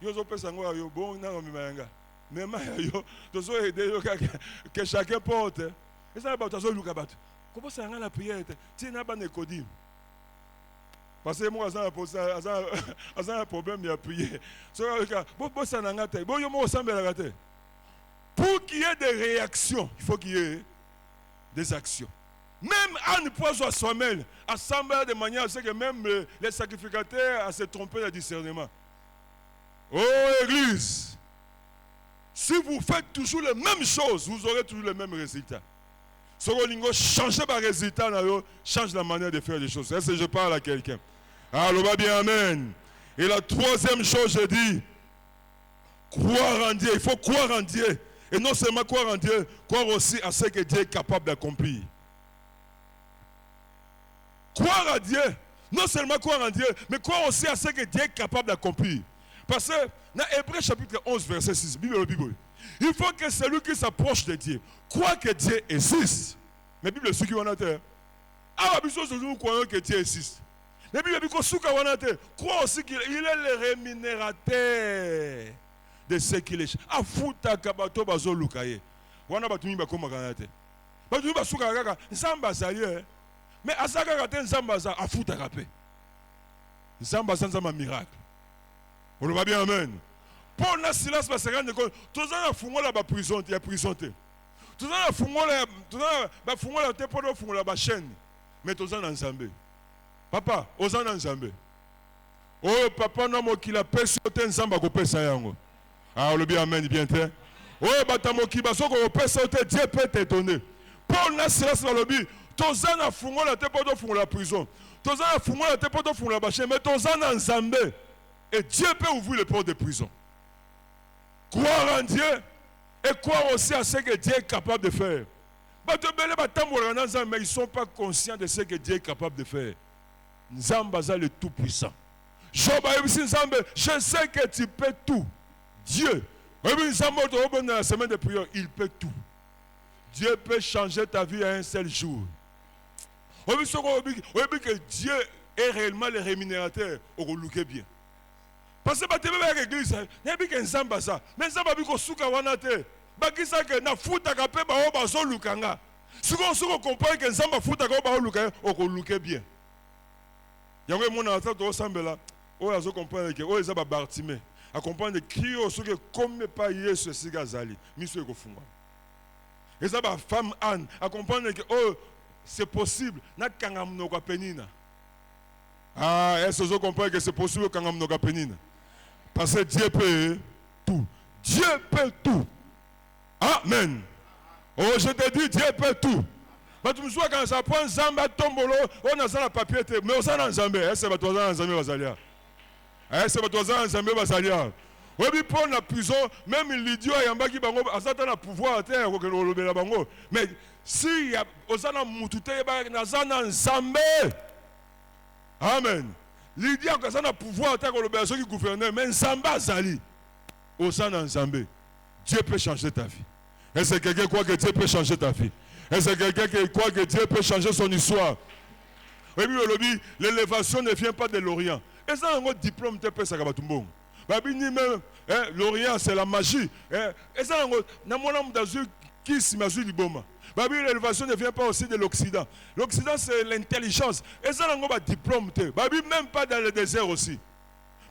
Il y a un peu de sang. Bon, mais que chacun porte. Et ça va comment ça rend la prière? Tu n'as pas de codim. Parce que moi, j'ai un problème de prier. Pour qu'il y ait des réactions, il faut qu'il y ait des actions. Même Anne Poisson Samuel, assemblée de manière à ce que même les sacrificateurs se trompent de discernement. Oh, Église! Si vous faites toujours les mêmes choses, vous aurez toujours les mêmes résultats. Si vous changez de résultat, change la manière de faire les choses. Est-ce que je parle à quelqu'un? Alors, va bien, amen. Et la troisième chose, je dis, croire en Dieu. Il faut croire en Dieu. Et non seulement croire en Dieu, croire aussi à ce que Dieu est capable d'accomplir. Croire en Dieu. Non seulement croire en Dieu, mais croire aussi à ce que Dieu est capable d'accomplir. Parce que dans Hébreux chapitre 11, verset 6, Bible, il faut que celui qui s'approche de Dieu croit que Dieu existe. Mais Bible, ceux qui vont à terre. Ah, nous croyons que Dieu existe. Mais Bible, croit aussi qu'il est le rémunérateur de ce qu'il est. Ah, fouta kabato bazo lukaye. Wana batumi bakoma kanate. Batumi basuka kaka, nzamba zalie. Mais asaka kate nzamba za afuta kape. Nzamba nzamba miracle. On le va bien, amen. Paul et Silas va se rendre compte. Tous les gens font la prison, il y a prison. Tous les gens font la chaîne. Mais tous les gens ensemble. Papa, aux gens ensemble. Oh, papa, non, qui la paix sur le ensemble, qu'on paie ça. Ah, on le bien, amen, bien, t'es. Oh, batamo qui va sur le paix sur le Dieu peut t'étonner. Paul et Silas va le dire. Tous les gens font la prison. Tous les gens font la chaîne. Mais tous les gens ensemble. Et Dieu peut ouvrir les portes de prison. Croire en Dieu et croire aussi à ce que Dieu est capable de faire. Mais ils ne sont pas conscients de ce que Dieu est capable de faire. Nzambaza le tout-puissant. Je sais que tu peux tout. Dieu. Dans la semaine de prière, il peut tout. Dieu peut changer ta vie à un seul jour. Que Dieu est réellement le rémunérateur, on va bien. Parce que tu es dans l'église, il y a un zamba ça. Mais ça va bien souka wanate. Bakisa que na futa kape ba o bazo lukanga. Si on comprend que zamba futa ka ba o lukanga, on va bien. Il y a un monde en train de ressembler là. On a comprendre que on est ba Bartimée. À comprendre qui au ce que comme pas Yesu sigazali. Miso ko funga. Et ça ba femme Anne à comprendre que oh c'est possible na kanga mnoka penina. Ah, est-ce que vous comprenez que c'est possible quand on a pénine? Parce que Dieu peut tout. Dieu peut tout. Amen. Oh, je te dis, Dieu peut tout. Mais tu me souviens quand ça prend Zamba tombolo, on a ça la papier, mais on s'en a Zambé. Est-ce que tu as Zambé Basalia? Est-ce que tu as Zambé Basalia? Oui, puis pour la prison, même l'idiot et un qui bango, à ça t'as le pouvoir à terre, mais si on s'en a moutouté, on a ça dans Zambé. Amen. L'idée que ça a pouvoir attaquer le berceau qui gouverne, mais Zamba Zali. Au sein d'Enzambé, Dieu peut changer ta vie. Est-ce que quelqu'un croit que Dieu peut changer ta vie? Est-ce que quelqu'un qui croit que Dieu peut changer son histoire? Oui, l'élévation ne vient pas de l'Orient. Et ça, un autre diplôme, tu peux savoir tout le monde. L'Orient, c'est la magie. Et ça, qui s'imagine l'Iboma. L'élévation ne vient pas aussi de l'Occident. L'Occident, c'est l'intelligence. Et ça, on a un diplôme. Même pas dans le désert aussi.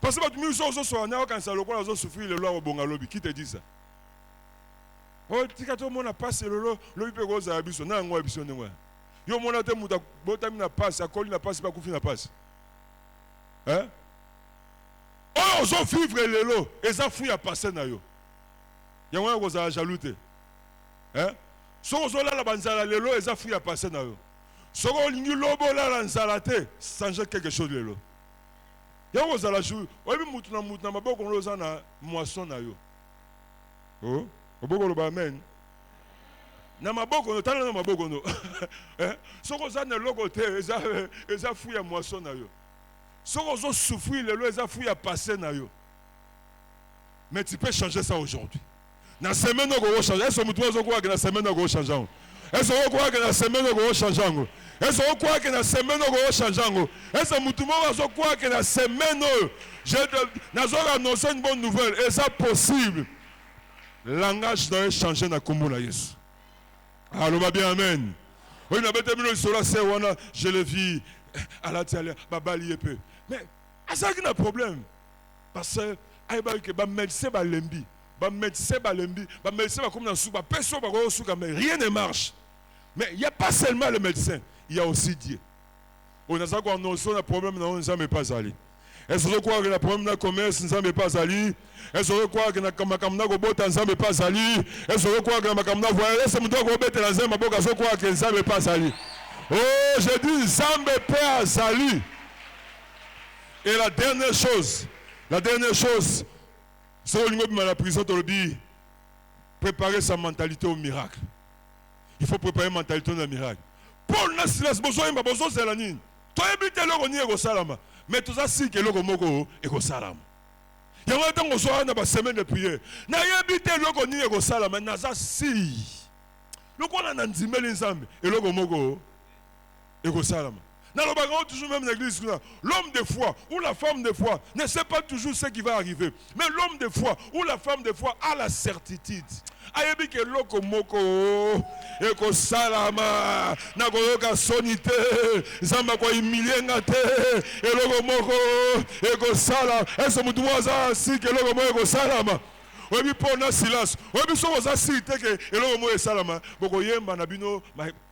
Parce que tu as quand ça a souffert le loi au Bongalobi. Qui te dit ça? Oh, tu as tout le monde passé le loi. Le peut go za biso na ngwa biso ngwa. Yo mona te muta bota mina passe, akoli na passe pas kufi na passe. Hein? Oh, ils ont vivre le lot et ça fouille à passer na yo. Ya ngwa go za jaloute. Hein? Soko la banzala lelo eza fouille à passer na yo. Soko lingi lobo la nzala te changer quelque chose lelo. Ya go za la jou, obi mutu na maboko loza na moisson na yo. Oh, oboko lo ba amen. Na maboko no tala na maboko no. Soko za na logo te eza fouille à moisson na yo. Soko zo souffrir lelo eza fouille à passer na yo. Mais tu peux changer ça aujourd'hui. Na semaine on va changer. Est-ce que tu crois que la semaine on va changer? Est-ce que tu crois que la semaine on va changer? Est-ce que tu crois que la semaine on va changer? Est-ce que tu crois que la semaine je annoncer une bonne nouvelle? Est-ce possible? Le langage doit changer dans le la Yesu. Allô, bien, amen. Oui, je le vis à la télé, mais à ça qu'il y a un problème. Parce que les médecins sont lembi. Rien ne marche. Mais il n'y a pas seulement le médecin, il y a aussi Dieu. On a ça qu'on a un problème, on ne s'en pas allé. Est-ce que vous croyez que le problème de commerce ne s'en pas allé? Est-ce que vous croyez que le problème de botte ne s'en pas allé? Est-ce que vous croyez que le problème de voyage ne s'en pas allé? Oh, je dis Zambé Père Zali. Et la dernière chose, c'est au la prison, tu le dis, préparer sa mentalité au miracle. Il faut préparer la mentalité au miracle. Paul n'a silence, besoin de c'est la nine. Tu as évité le ni au salama, mais tu as si que le moko est au salama. Il y a un temps où on a une semaine de prière. Tu as évité le ni au salama, mais tu as si. Le qu'on a dit, mais les âmes, et le moko est au salama. Dans le bagarre, toujours même l'église, l'homme de foi ou la femme de foi ne sait pas toujours ce qui va arriver. Mais l'homme de foi ou la femme de foi a la certitude. Ayebi ke loko moko eko salama na koyoka sonite zamba ko humilier te eloko moko eko salama eso mutu waza si ke loko moko eko salama obi pona silence obi so waza si te ke eloko moko salama boko yemba na bino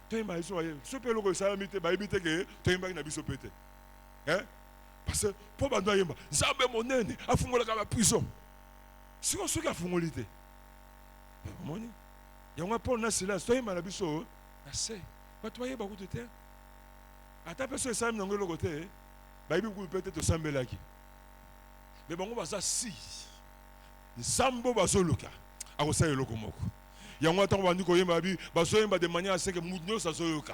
Toyemba iso aye. Sope loko salamite ba ibite ke toyemba na biso pete. Parce que pour bando yemba, Nzambe monene afungola ka ba prison. Siko soki afungolite. Moni. Yanga pour na silence toyemba na biso na se. Ba toyeba ko tete. Ata peso esam na ngolo kote, ba ibi ku pete to sambelaki. Mais bango baza si. Nzambo bazoluka. Akosa eloko moko. Il y a un temps où on dit de manière à ce que Moudno Sazoyoka.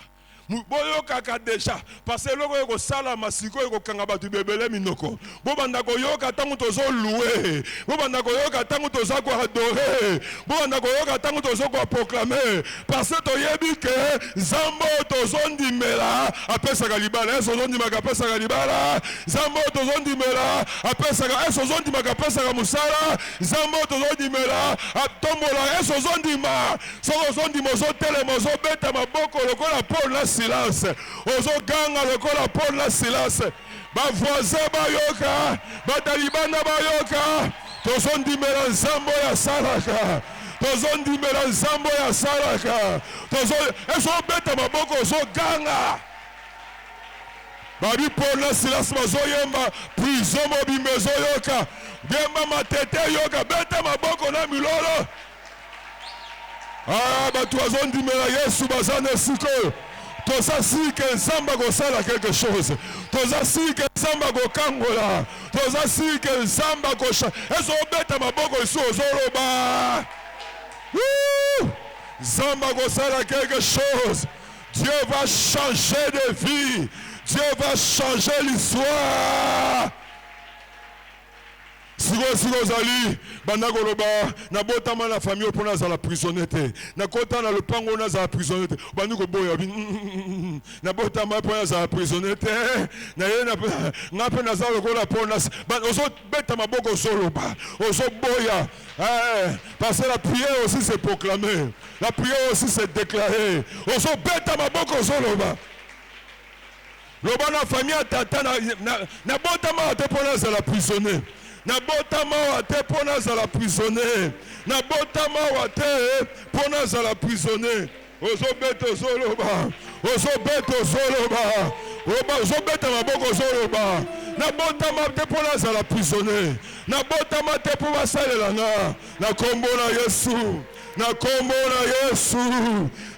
boyokaka déjà parce que eloko ekosalama sikoyo ekokanga bato bebele minoko bobanda koyoka ntango tozolue bobanda koyoka ntango toza koadore bobanda koyoka ntango toza koproclame parce que toyebi ke nzambe oyo tozondimela apesaka libala ese ozondimaka apesaka libala nzambe oyo tozondimela apesaka ese ozondimaka apesaka mosala nzambe oyo tozondimela atombola ese ozondima soki ozondima ozotelema ozobeta maboko lokola Paul na Silence ozoganga lokola Paul na Silence bavoisin bayoka batalibana bayoka tozondimela nzambe ya salaka tozondimela nzambe ya salaka ezobeta maboko ozoganga babi Paul na Silence bazoyemba prison mobimba ezoyoka gemba matete yoka beta maboko na milolo bato bazondimela Yesu bazana sikoyo toza sike nzambe akosala quelque chose toza sike nzambe akokangola toza sike nzambe akosha ezobeta maboko isu ozoloba nzambe akosala quelque chose. Dieu va changer de vie, Dieu va changer l'histoire. Siko zali banda koloba na botama na famille pour na prisonnier te na kota na lopango na za prisonnier te bandi ko boya na botama pour na za prisonnier te na ye na ngape na za lokola pour na ozo beta maboko soloba ozo boya parce que la prière aussi c'est proclamer, la prière aussi c'est déclarer ozo beta maboko soloba loba na famille tata na botama te pour na za prisonnier na botama wate pona za la prisonnier na botama wate pona za la prisonnier ozobeto zoloba ozobeto zoloba ozobeta maboko zoloba na botama te pona za la prisonnier na botama te po basalela nga na kombo na Yesu na kombo na Yesu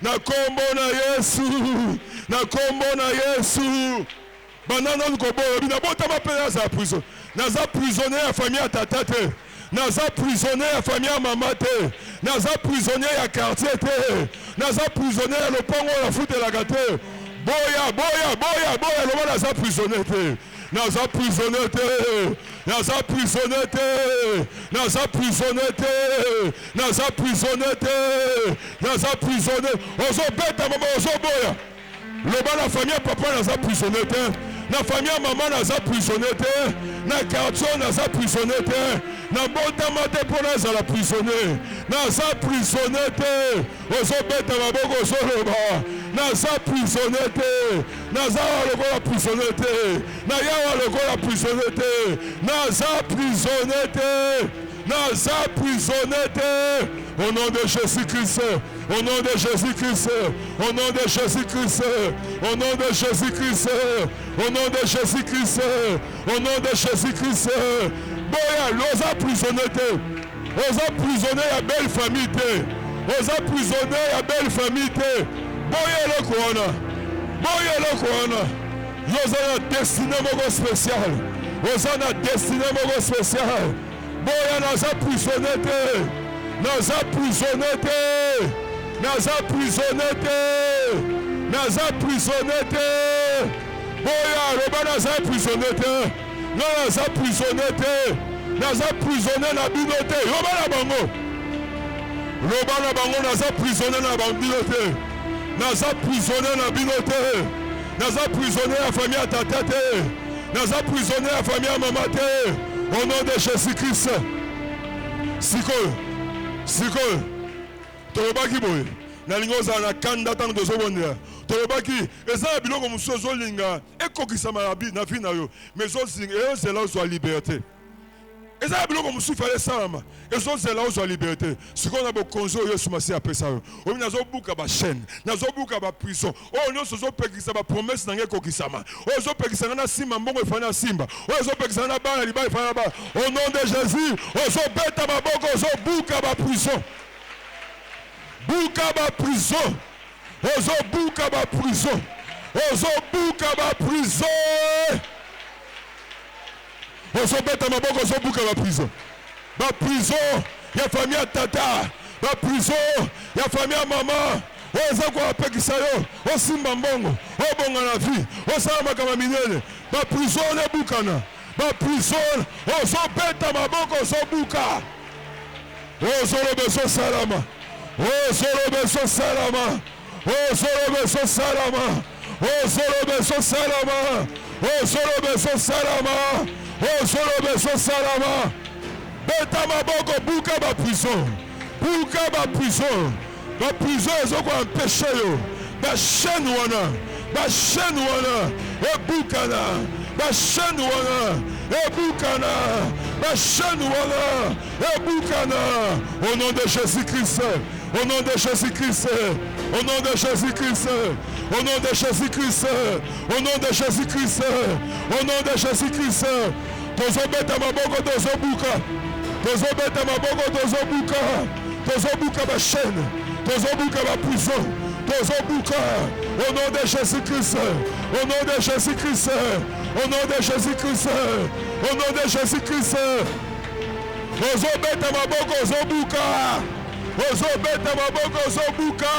na kombo na Yesu na kombo na Yesu banana koboyo na botama pe za prison naza prisonnier ya famille ya tata te naza prisonnier ya famille ya mama te naza prisonnier ya quartier te naza prisonnier ya lopango la futelaka te boya boya boya boya loba naza prisonnier te naza prisonnier te naza prisonnier te naza prisonnier te naza prisonnier te naza prisonnier ozobeta mama ozoboya loba na famille ya papa naza prisonnier te na famille ya mama naza prisonnier te na quartier naza prisonnier te na botama te mpo nazala prisonnier naza prisonnier te ozobeta maboko ozoloba naza prisonnier te naza lokola prisonnier te na yawa lokola prisonnier te naza prisonnier te naza prisonnier te au nom de Jésus-Christ. Au nom de Jésus-Christ, au nom de Jésus-Christ, au nom de Jésus-Christ, au nom de Jésus-Christ, au nom de Jésus-Christ. Boya, l'osa prisonnier, osa prisonnier à belle famille, osa prisonnier à belle famille. Boya le corona, boya le corona. Osa na destiné mogo spécial, osa na destiné mogo spécial. Boya naza prisonnier, naza prisonnier. Naza prisonnier te naza prisonnier te boya loba naza prisonnier te naza prisonnier te naza prisonnier na bino te loba na bango naza prisonnier na bino te naza prisonnier na bino te naza prisonnier ya famille ya tata te naza prisonnier ya famille ya mama te au nom de Jésus-Christ. Sikoyo tolobaki boye nalingi ozala na kanda ntango tozobondela tolobaki eza na biloko mosusu ozolinga ekokisama na vi na yo mais ezozela ozwa liberté eza na biloko mosusu fale esalama ezozela ozwa liberté sikoyo na bokonzi oyo Yesu Masiya apesa yo oyo nazobuka bachaîne nazobuka baprison oyo nyonso ozopekisa bapromese na ngai ekokisama oyo ozopekisanga na simba mbongo efani na simba oyo ozopekisanga na bana libala efani na bana au nom de Jésus ozobeta maboko ozobuka baprison buka ba prison ozo buka ba prison ozo buka ba prison ozo beta maboko ozo buka ba prison ya famille ya tata ba prison ya famille ya mama oza koapekisa yo osimba mbongo obonga na vie osala makambo minene baprison ebukana baprison ozobeta maboko ozobuka ozoloba ezosalama ozoloba ezosalama ozoloba ezosalama ozoloba ezosalama ozoloba ezosalama ozoloba ezosalama beta maboko buka baprison buka baprison baprison ezokoampeshe yo bashene wana ebukana bashene wana ebukana bashene wana ebukana au nom de Jésus-Christ au nom de Jésus-Christ au nom de Jésus-Christ au nom de Jésus-Christ au nom de Jésus-Christ au nom de Jésus-Christ tozobeta maboko tozobuka tozobeta maboko tozobuka tozobuka bashene tozobuka baprison tozobuka au nom de Jésus-Christ au nom de Jésus-Christ au nom de Jésus-Christ au nom de Jésus-Christ tozobeta maboko tozobuka tozobeta maboko tozobuka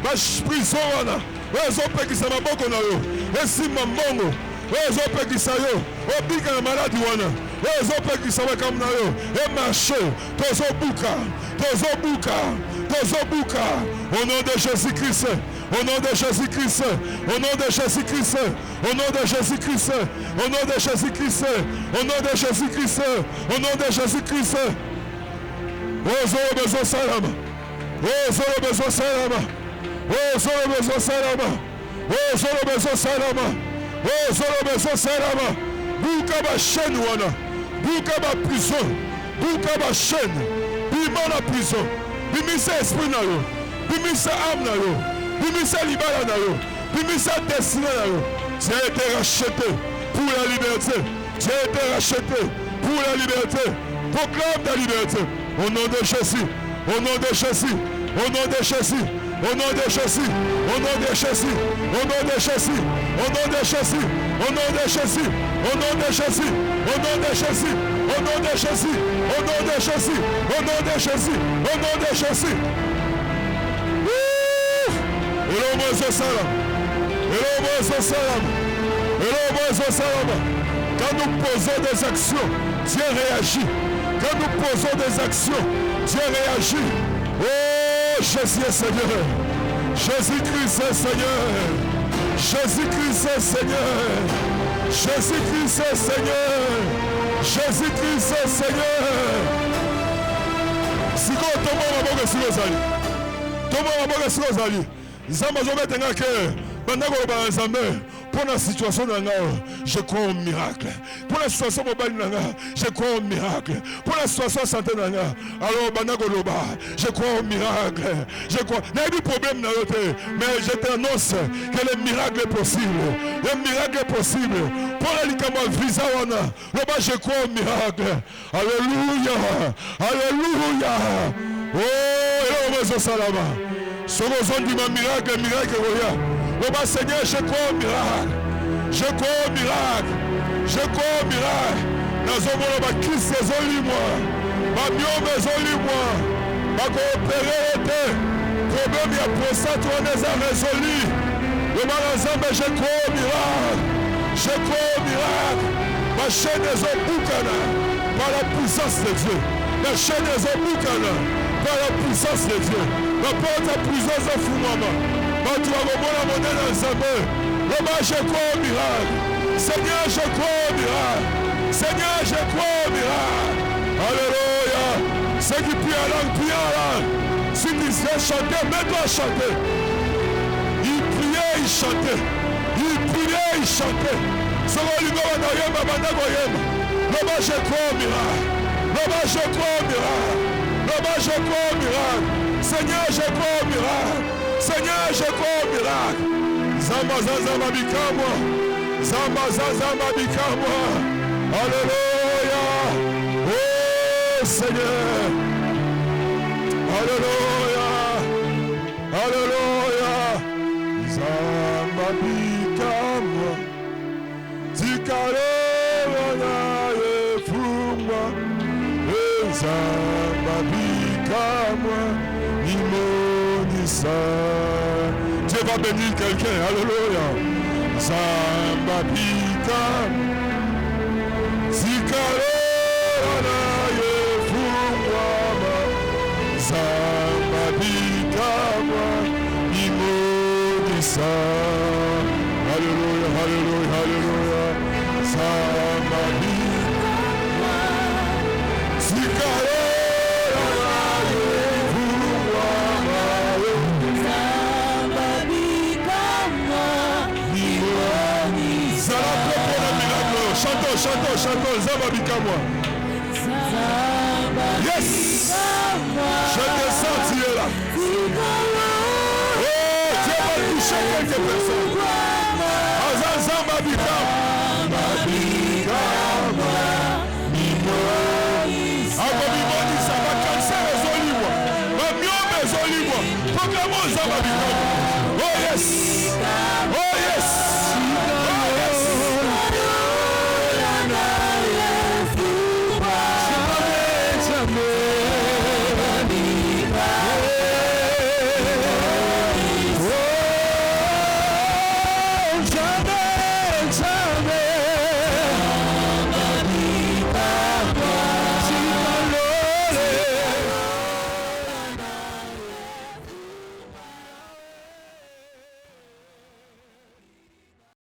baprison wana ezopekisa maboko na yo esimba mbongo ezopekisa yo obika na maladi wana ezopekisa makambo na yo emarche tozobuka au nom de Jésus-Christ au nom de Jésus-Christ au nom de Jésus-Christ au nom de Jésus-Christ au nom de Jésus-Christ au nom de Jésus-Christ au nom de Jésus-Christ ozoloba ezosalama ozoloba ezosalama ozoloba ezosalama ozoloba ezosalama ozoloba ezosalama buka bashene wana buka baprison buka bashene bima na prison bimisa esprit na yo bimisa âme na yo bimisa libala na yo bimisa destinée na yo tu as été racheté pour la liberté tu as été racheté pour la liberté proclame ta liberté au nom de Jésus au nom de Jésus au nom de Jésus au nom de Jésus au nom de Jésus au nom de Jésus au nom de Jésus au nom de Jésus au nom de Jésus au nom de Jésus au nom de Jésus au nom de Jésus au nom de Jésus au nom de Jésus quand nous posons des actions Dieu réagit quand nous posons des actions Dieu réagit oh Jésus est Seigneur Jésus-Christ est Seigneur Jésus-Christ est Seigneur Jésus-Christ est Seigneur Jésus-Christ est Seigneur siko tomo maboko siko zali tomo maboko siko zali nzambe azobeta nga ke bandako ba nzambe pour la situation de je crois au miracle. Pour la situation mobile, je crois au miracle. Pour la situation santé, alors Banagoloba, je crois au miracle. Je crois. Il y a des problèmes dans l'autre, mais je t'annonce que le miracle est possible. Le miracle est possible. Pour la Likama visa, je crois au miracle. Alléluia. Alléluia. Oh, et on va salama. Ce qu'on dit miracle, miracle, oh Seigneur, je crois au miracle. Je crois au miracle. Je crois au miracle. Nous avons ma crise moi. Ma biome moi. Ma coopéré. Problème il y a prostate, on les a résolus. Le ensemble, je crois au miracle. Je crois au miracle. Ma chaîne est au boucana. Par la puissance de Dieu. Ma chaîne est au boucana. Par la puissance de Dieu. Ma porte à puissance de fou-maman. Tu vas remonter mon nom ensemble. Je crois au miracle. Seigneur, je crois au miracle. Seigneur, je crois au miracle. Alléluia. Ceux qui prient en langue, prient en langue. Ceux qui se chanter, mets-toi à chanter. Il priait, il chantait. Il priait, il chantait. Ce qu'on lui dit, je crois au miracle. Je crois au miracle. Je crois au miracle. Seigneur, je crois au miracle. Seigneur, je crois au miracle. Zamba zamba bikamwa. Zamba zamba bikamwa. Alléluia. Oh Seigneur. Alléluia. Alléluia. Zamba bikamwa. Zikale wana yefumwa. Zamba bikamwa. Imo. Dieu va bénir quelqu'un. Alléluia. Zambabika. Zikalo anaye fungwama. Zambabika imodisa. Alléluia, alléluia, alléluia. Zambabika. Zikalo anaye fungwama. Zambabika imodisa. Chantons, chantons, chantons. Zambabika moi. Yes! Je te sens, tu es là. Oh, Dieu va toucher quelques personnes. Zambabika. Proclamons Zambabika.